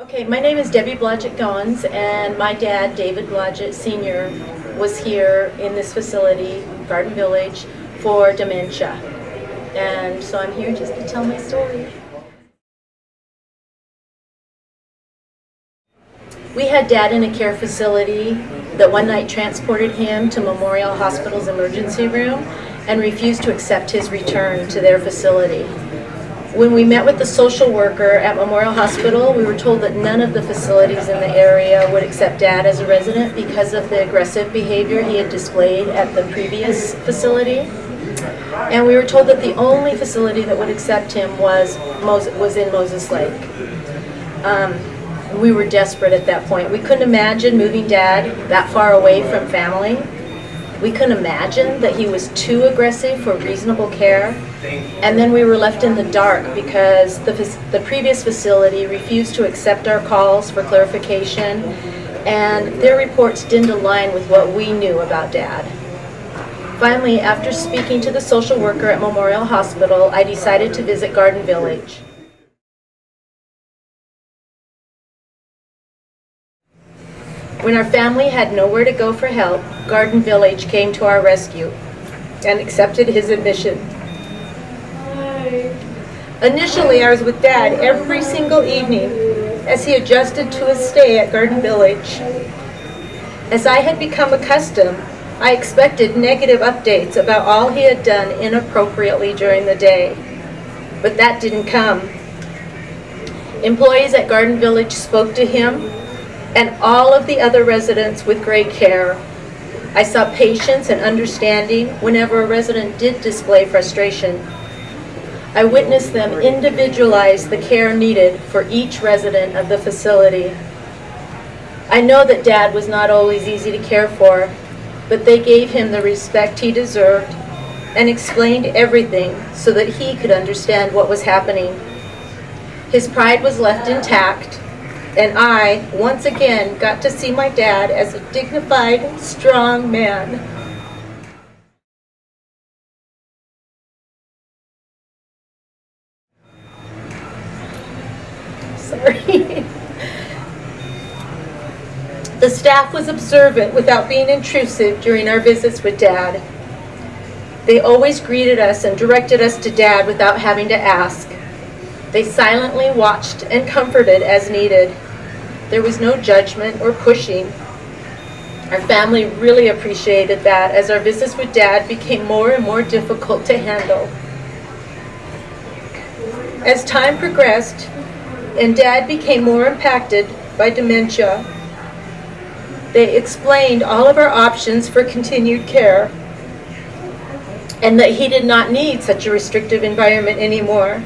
Okay, my name is Debbie Blodgett Goins, and my dad, David Blodgett Sr., was here in this facility, Garden Village, for dementia. And so I'm here just to tell my story. We had Dad in a care facility that one night transported him to Memorial Hospital's emergency room and refused to accept his return to their facility. When we met with the social worker at Memorial Hospital, we were told that none of the facilities in the area would accept Dad as a resident because of the aggressive behavior he had displayed at the previous facility. And we were told that the only facility that would accept him was in Moses Lake. We were desperate at that point. We couldn't imagine moving Dad that far away from family. We couldn't imagine that he was too aggressive for reasonable care. And then we were left in the dark because the previous facility refused to accept our calls for clarification, and their reports didn't align with what we knew about Dad. Finally, after speaking to the social worker at Memorial Hospital, I decided to visit Garden Village. When our family had nowhere to go for help, Garden Village came to our rescue and accepted his admission. Hi. Initially, I was with Dad every single evening as he adjusted to his stay at Garden Village. As I had become accustomed, I expected negative updates about all he had done inappropriately during the day, but that didn't come. Employees at Garden Village spoke to him and all of the other residents with great care. I saw patience and understanding whenever a resident did display frustration. I witnessed them individualize the care needed for each resident of the facility. I know that Dad was not always easy to care for, but they gave him the respect he deserved and explained everything so that he could understand what was happening. His pride was left intact, and I, once again, got to see my dad as a dignified, strong man. Sorry. The staff was observant without being intrusive during our visits with Dad. They always greeted us and directed us to Dad without having to ask. They silently watched and comforted as needed. There was no judgment or pushing. Our family really appreciated that as our visits with Dad became more and more difficult to handle. As time progressed and Dad became more impacted by dementia, they explained all of our options for continued care and that he did not need such a restrictive environment anymore.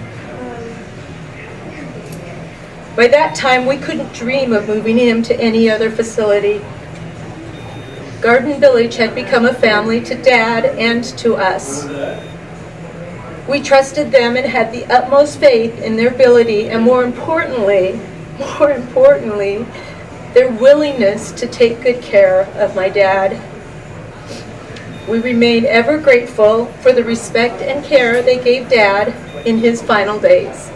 By that time, we couldn't dream of moving him to any other facility. Garden Village had become a family to Dad and to us. We trusted them and had the utmost faith in their ability and more importantly, their willingness to take good care of my dad. We remain ever grateful for the respect and care they gave Dad in his final days.